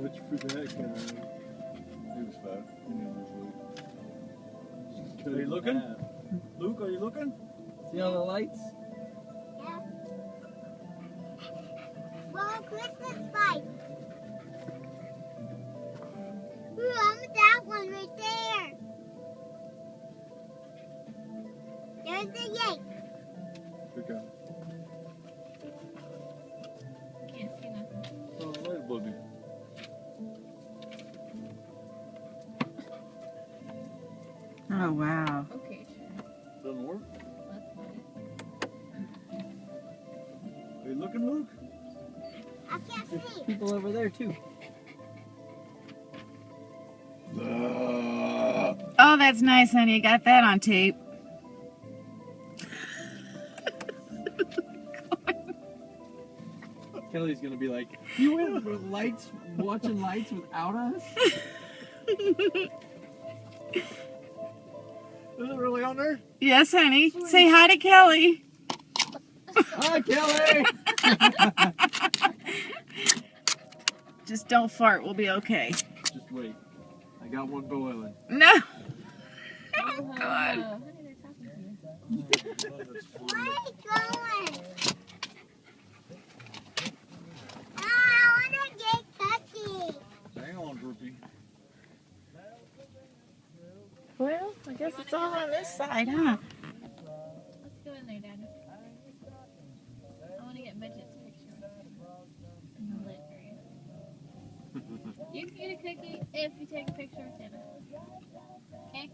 much for that guy. He was fat. He didn't lose weight. Are you looking? Luke, are you looking? See all the lights? Yeah. Well, Christmas light. Ooh, I'm that one right there. There's the yay. Pick up. Can't see nothing. Oh, light above you. Oh, wow. Okay, sure. Doesn't work. That's funny. Are you looking, Luke? I can't There's see. people over there too. Oh, that's nice, honey. You got that on tape. Kelly's gonna be like, you went with lights, watching lights without us? Is it really on there? Yes, honey. Say hi to Kelly. Hi, Kelly! Just don't fart. We'll be okay. Just wait. I got one boiling. No. Oh, God. honey, they're talking to you. Oh, that's Where funny. are you going? I want to get cookies. Hang on, Droopy. Well, I guess it's all on this side, huh? Let's go in there, Dad. I want to get Midget's picture in the lit area. You can get a cookie if you take a picture with Santa. Okay?